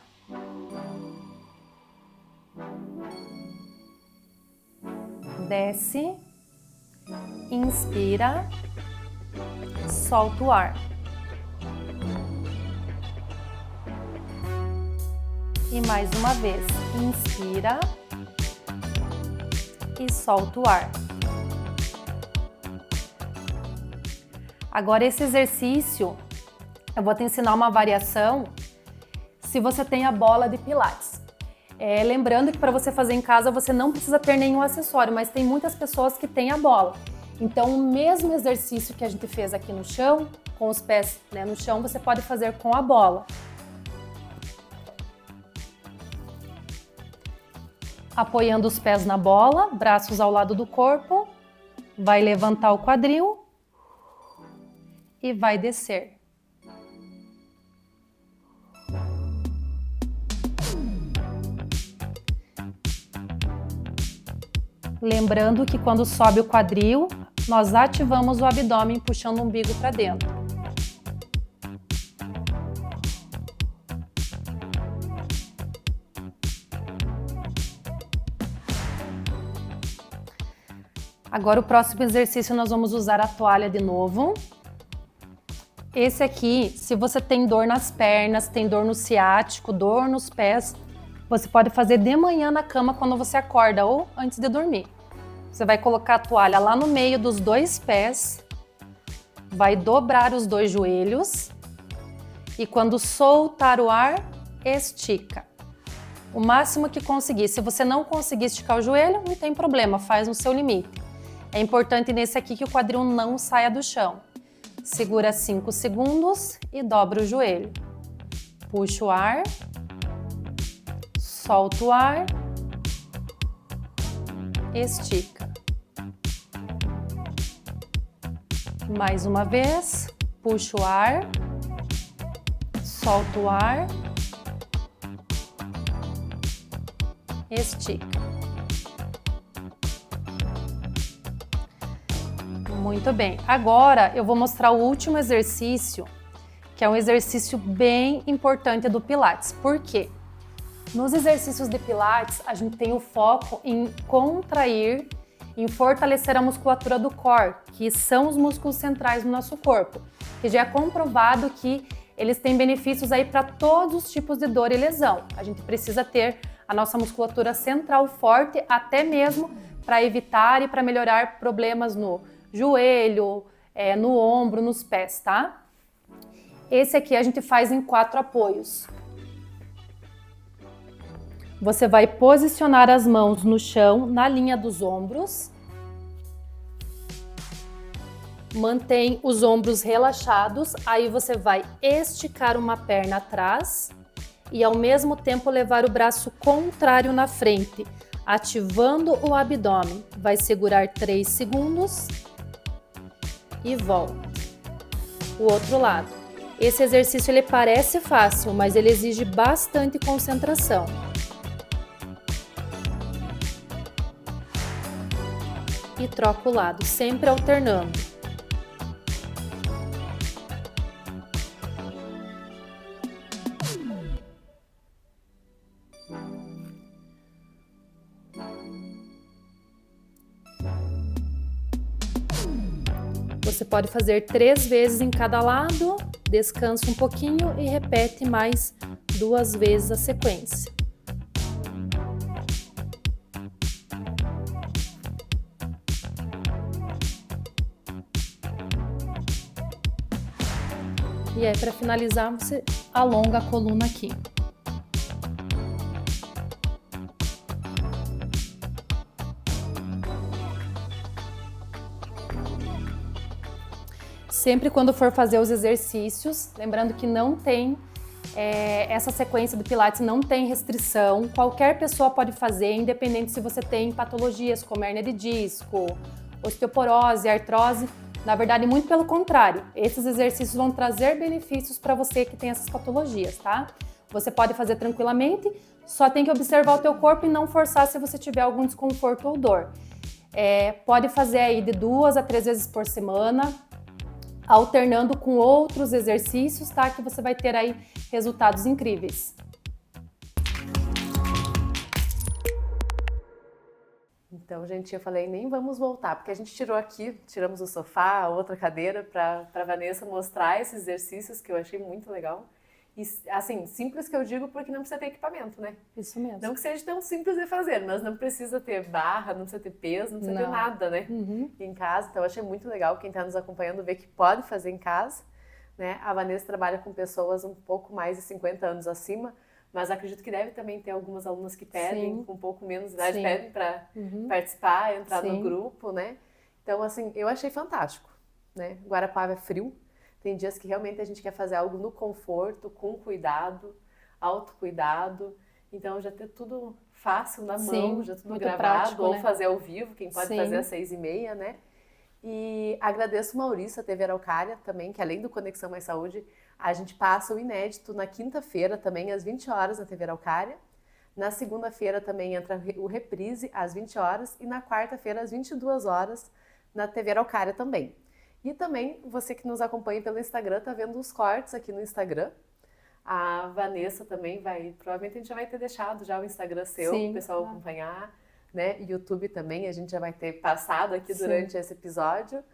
Desce. Inspira, solta o ar. E mais uma vez, inspira e solta o ar. Agora esse exercício, eu vou te ensinar uma variação se você tem a bola de Pilates. Lembrando que para você fazer em casa, você não precisa ter nenhum acessório, mas tem muitas pessoas que têm a bola. Então, o mesmo exercício que a gente fez aqui no chão, com os pés, né, no chão, você pode fazer com a bola. Apoiando os pés na bola, braços ao lado do corpo, vai levantar o quadril e vai descer. Lembrando que quando sobe o quadril, nós ativamos o abdômen puxando o umbigo para dentro. Agora o próximo exercício nós vamos usar a toalha de novo. Esse aqui, se você tem dor nas pernas, tem dor no ciático, dor nos pés, você pode fazer de manhã na cama quando você acorda ou antes de dormir. Você vai colocar a toalha lá no meio dos dois pés, vai dobrar os dois joelhos e quando soltar o ar, estica. O máximo que conseguir. Se você não conseguir esticar o joelho, não tem problema, faz no seu limite. É importante nesse aqui que o quadril não saia do chão. Segura 5 segundos e dobra o joelho. Puxa o ar, solta o ar, estica. Mais uma vez, puxa o ar, solta o ar, estica. Muito bem. Agora eu vou mostrar o último exercício, que é um exercício bem importante do Pilates. Por quê? Nos exercícios de Pilates, a gente tem o foco em contrair, em fortalecer a musculatura do core, que são os músculos centrais do nosso corpo, que já é comprovado que eles têm benefícios aí para todos os tipos de dor e lesão. A gente precisa ter a nossa musculatura central forte, até mesmo para evitar e para melhorar problemas no joelho, no ombro, nos pés, tá? Esse aqui a gente faz em 4 apoios. Você vai posicionar as mãos no chão, na linha dos ombros. Mantém os ombros relaxados, aí você vai esticar uma perna atrás e ao mesmo tempo levar o braço contrário na frente, ativando o abdômen. Vai segurar 3 segundos e volta. O outro lado. Esse exercício ele parece fácil, mas ele exige bastante concentração. E troca o lado, sempre alternando. Você pode fazer 3 vezes em cada lado, descansa um pouquinho e repete mais 2 vezes a sequência. E aí, para finalizar, você alonga a coluna aqui. Sempre quando for fazer os exercícios, lembrando que não tem, essa sequência do Pilates não tem restrição, qualquer pessoa pode fazer, independente se você tem patologias como hérnia de disco, osteoporose, artrose. Na verdade, muito pelo contrário, esses exercícios vão trazer benefícios para você que tem essas patologias, tá? Você pode fazer tranquilamente, só tem que observar o teu corpo e não forçar se você tiver algum desconforto ou dor. Pode fazer aí de 2 a 3 vezes por semana, alternando com outros exercícios, tá? Que você vai ter aí resultados incríveis. Então, gente, eu falei, nem vamos voltar, porque a gente tiramos o sofá, a outra cadeira, para a Vanessa mostrar esses exercícios que eu achei muito legal. E, assim, simples que eu digo porque não precisa ter equipamento, né? Isso mesmo. Não que seja tão simples de fazer, mas não precisa ter barra, não precisa ter peso, não precisa ter nada, né? Em casa. Então, eu achei muito legal quem está nos acompanhando ver que pode fazer em casa, né? A Vanessa trabalha com pessoas um pouco mais de 50 anos acima, mas acredito que deve também ter algumas alunas que pedem, Sim. com um pouco menos de idade, Sim. pedem para Uhum. participar, entrar no Sim. grupo, né? Então, assim, eu achei fantástico, né? Guarapuava é frio, tem dias que realmente a gente quer fazer algo no conforto, com cuidado, autocuidado, então já ter tudo fácil na mão, Sim, já tudo muito gravado, prático, ou né? fazer ao vivo, quem pode Sim. fazer às 6h30, né? E agradeço o Maurício, a TV Araucária também, que além do Conexão Mais Saúde, a gente passa o inédito na quinta-feira também, às 20 horas na TV Araucária. Na segunda-feira também entra o Reprise, às 20 horas. E na quarta-feira, às 22 horas, na TV Araucária também. E também, você que nos acompanha pelo Instagram, tá vendo os cortes aqui no Instagram. A Vanessa também vai, provavelmente a gente já vai ter deixado já o Instagram seu, para o pessoal acompanhar, né? YouTube também, a gente já vai ter passado aqui durante esse episódio.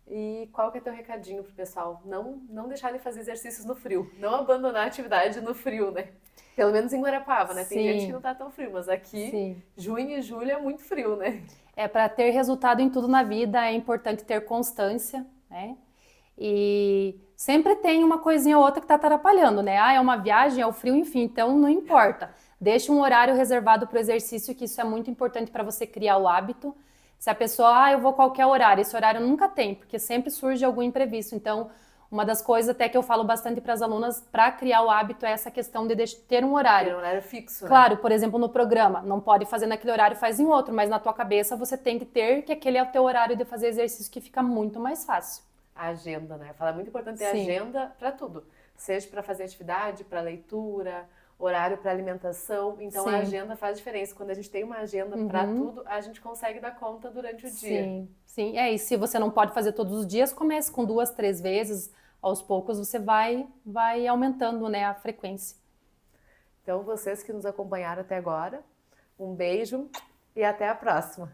E qual que é teu recadinho pro pessoal? Não deixar de fazer exercícios no frio, não abandonar a atividade no frio, né? Pelo menos em Guarapuava, né? Tem gente que não tá tão frio, mas aqui, junho e julho é muito frio, né? Para ter resultado em tudo na vida é importante ter constância, né? E sempre tem uma coisinha ou outra que tá atrapalhando, né? É uma viagem, é o frio, enfim, então não importa. Deixa um horário reservado para o exercício, que isso é muito importante para você criar o hábito. Se a pessoa, eu vou qualquer horário, esse horário nunca tem, porque sempre surge algum imprevisto. Então, uma das coisas até que eu falo bastante para as alunas, para criar o hábito, é essa questão de ter um horário. Ter um horário fixo, claro, né? Por exemplo, no programa, não pode fazer naquele horário, faz em outro, mas na tua cabeça você tem que ter que aquele é o teu horário de fazer exercício, que fica muito mais fácil. A agenda, né? Fala, é muito importante ter agenda para tudo. Seja para fazer atividade, para leitura, horário para alimentação. Então a agenda faz diferença. Quando a gente tem uma agenda para tudo, a gente consegue dar conta durante o dia. Sim. E se você não pode fazer todos os dias, comece com 2, 3 vezes. Aos poucos você vai aumentando, né, a frequência. Então vocês que nos acompanharam até agora, um beijo e até a próxima.